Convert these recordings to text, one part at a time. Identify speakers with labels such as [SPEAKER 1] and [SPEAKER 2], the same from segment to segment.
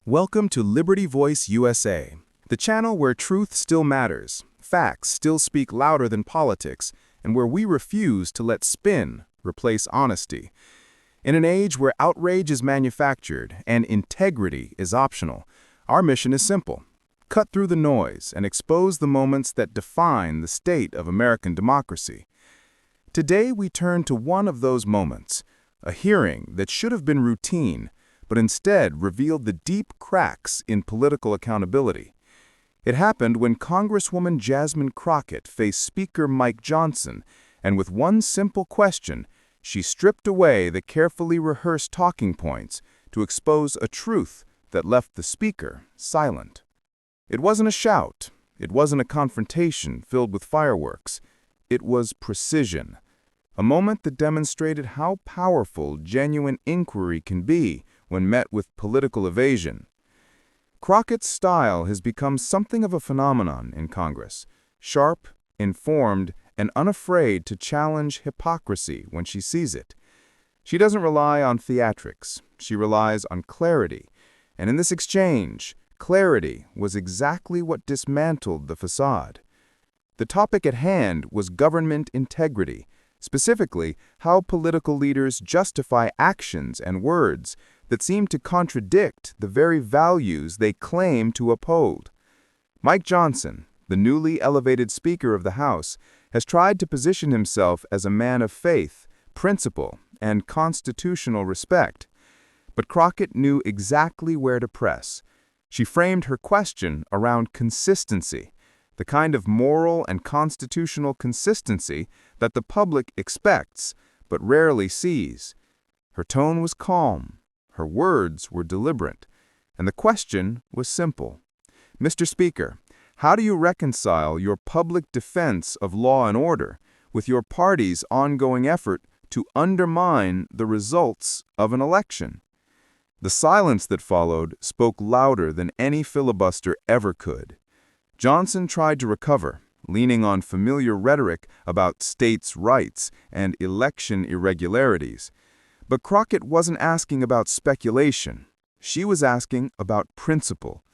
[SPEAKER 1] Welcome to Liberty Voice USA, the channel where truth still matters, facts still speak louder than politics, and where we refuse to let spin replace honesty. In an age where outrage is manufactured and integrity is optional, our mission is simple: cut through the noise and expose the moments that define the state of American democracy. Today we turn to one of those moments, a hearing that should have been routine, but instead revealed the deep cracks in political accountability. It happened when Congresswoman Jasmine Crockett faced Speaker Mike Johnson, and with one simple question, she stripped away the carefully rehearsed talking points to expose a truth that left the Speaker silent. It wasn't a shout. It wasn't a confrontation filled with fireworks. It was precision, a moment that demonstrated how powerful genuine inquiry can be when met with political evasion. Crockett's style has become something of a phenomenon in Congress, sharp, informed, and unafraid to challenge hypocrisy when she sees it. She doesn't rely on theatrics, she relies on clarity, and in this exchange, clarity was exactly what dismantled the facade. The topic at hand was government integrity, specifically how political leaders justify actions and words that seem to contradict the very values they claim to uphold. Mike Johnson, the newly elevated Speaker of the House, has tried to position himself as a man of faith, principle, and constitutional respect. But Crockett knew exactly where to press. She framed her question around consistency, the kind of moral and constitutional consistency that the public expects but rarely sees. Her tone was calm, her words were deliberate, and the question was simple. Mr. Speaker, how do you reconcile your public defense of law and order with your party's ongoing effort to undermine the results of an election? The silence that followed spoke louder than any filibuster ever could. Johnson tried to recover, leaning on familiar rhetoric about states' rights and election irregularities. But Crockett wasn't asking about speculation. She was asking about principle.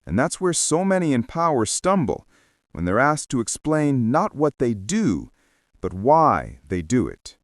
[SPEAKER 1] And that's where so many in power stumble, when they're asked to explain not what they do, but why they do it.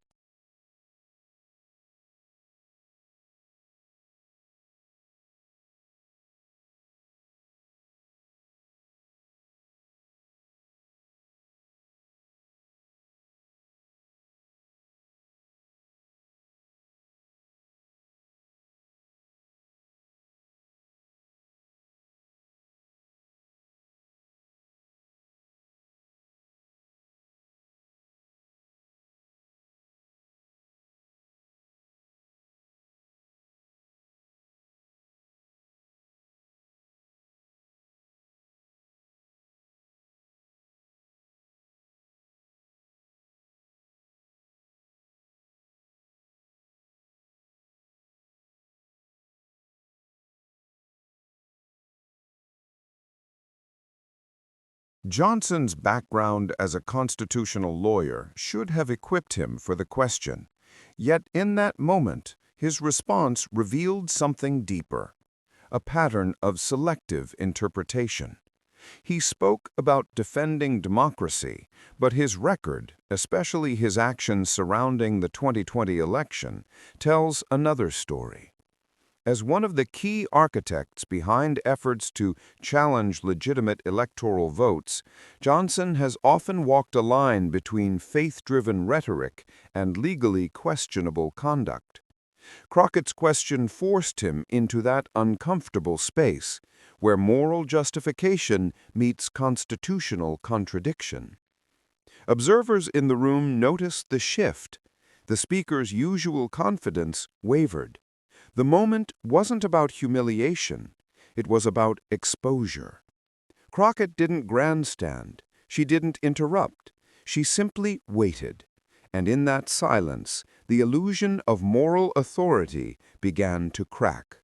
[SPEAKER 2] Johnson's background as a constitutional lawyer should have equipped him for the question. Yet in that moment, his response revealed something deeper, a pattern of selective interpretation. He spoke about defending democracy, but his record, especially his actions surrounding the 2020 election, tells another story. As one of the key architects behind efforts to challenge legitimate electoral votes, Johnson has often walked a line between faith-driven rhetoric and legally questionable conduct. Crockett's question forced him into that uncomfortable space, where moral justification meets constitutional contradiction. Observers in the room noticed the shift. The speaker's usual confidence wavered. The moment wasn't about humiliation, it was about exposure. Crockett didn't grandstand, she didn't interrupt, she simply waited. And in that silence, the illusion of moral authority began to crack.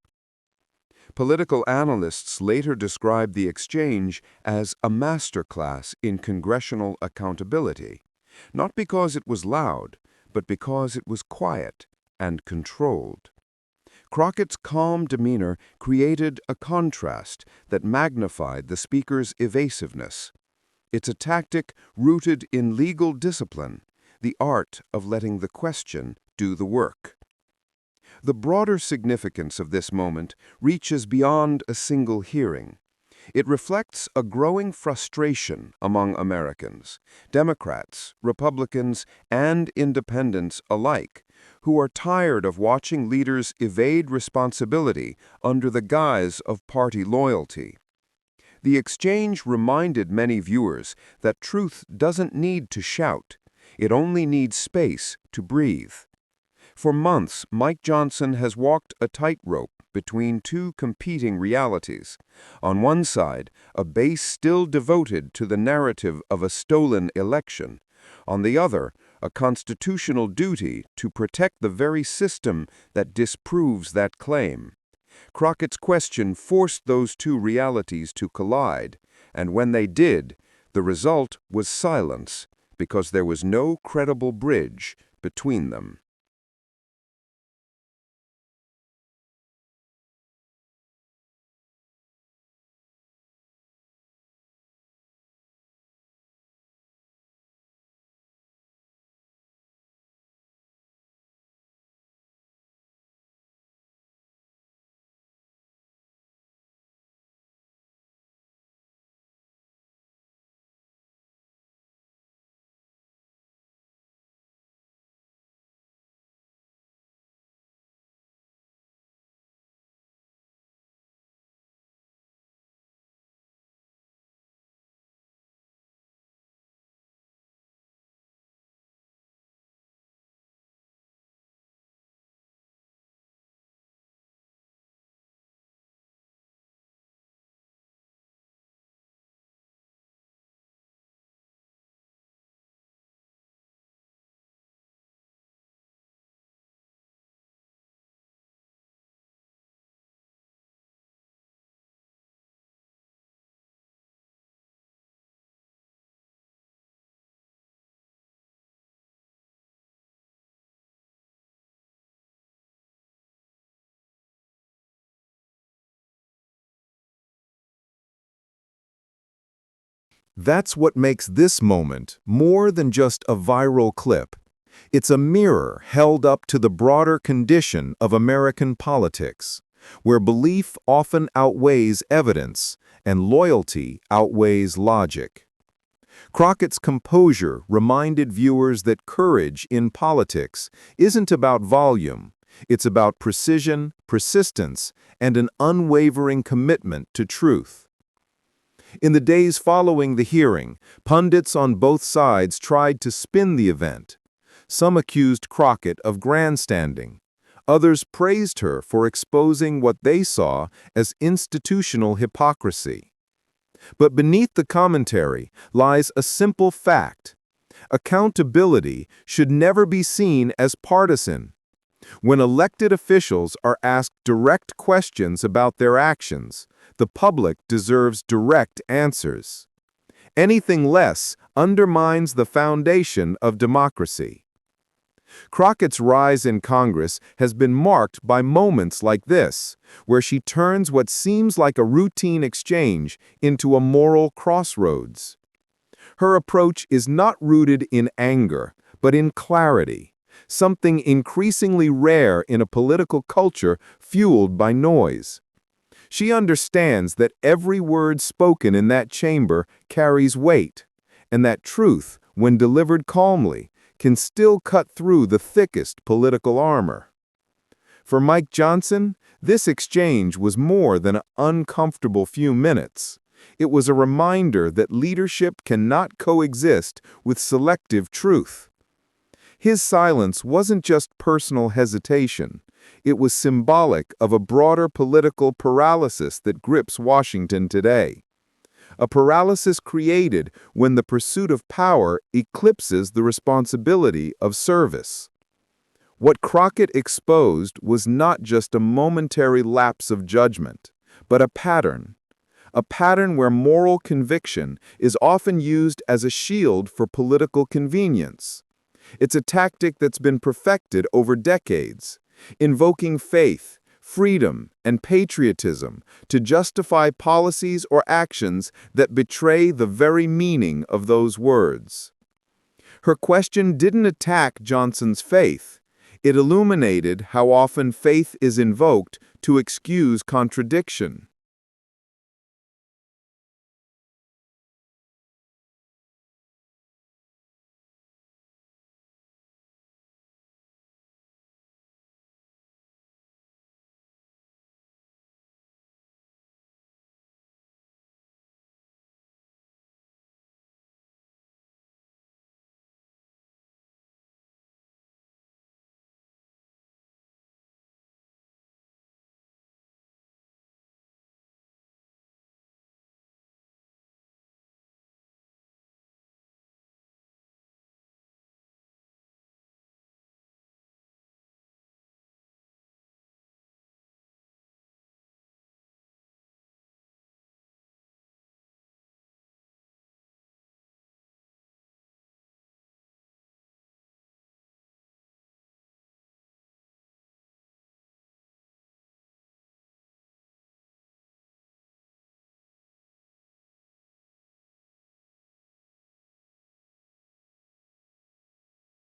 [SPEAKER 2] Political analysts later described the exchange as a masterclass in congressional accountability, not because it was loud, but because it was quiet and controlled. Crockett's calm demeanor created a contrast that magnified the speaker's evasiveness. It's a tactic rooted in legal discipline, the art of letting the question do the work. The broader significance of this moment reaches beyond a single hearing. It reflects a growing frustration among Americans, Democrats, Republicans, and independents alike, who are tired of watching leaders evade responsibility under the guise of party loyalty. The exchange reminded many viewers that truth doesn't need to shout, it only needs space to breathe. For months, Mike Johnson has walked a tightrope between two competing realities. On one side, a base still devoted to the narrative of a stolen election. On the other, a constitutional duty to protect the very system that disproves that claim. Crockett's question forced those two realities to collide, and when they did, the result was silence, because there was no credible bridge between them.
[SPEAKER 1] That's what makes this moment more than just a viral clip. It's a mirror held up to the broader condition of American politics, where belief often outweighs evidence and loyalty outweighs logic. Crockett's composure reminded viewers that courage in politics isn't about volume. It's about precision, persistence, and an unwavering commitment to truth. In the days following the hearing, pundits on both sides tried to spin the event. Some accused Crockett of grandstanding. Others praised her for exposing what they saw as institutional hypocrisy. But beneath the commentary lies a simple fact. Accountability should never be seen as partisan. When elected officials are asked direct questions about their actions, the public deserves direct answers. Anything less undermines the foundation of democracy. Crockett's rise in Congress has been marked by moments like this, where she turns what seems like a routine exchange into a moral crossroads. Her approach is not rooted in anger, but in clarity, something increasingly rare in a political culture fueled by noise. She understands that every word spoken in that chamber carries weight, and that truth, when delivered calmly, can still cut through the thickest political armor. For Mike Johnson, this exchange was more than an uncomfortable few minutes. It was a reminder that leadership cannot coexist with selective truth. His silence wasn't just personal hesitation. It was symbolic of a broader political paralysis that grips Washington today. A paralysis created when the pursuit of power eclipses the responsibility of service. What Crockett exposed was not just a momentary lapse of judgment, but a pattern where moral conviction is often used as a shield for political convenience. It's a tactic that's been perfected over decades, invoking faith, freedom, and patriotism to justify policies or actions that betray the very meaning of those words. Her question didn't attack Johnson's faith. It illuminated how often faith is invoked to excuse contradiction.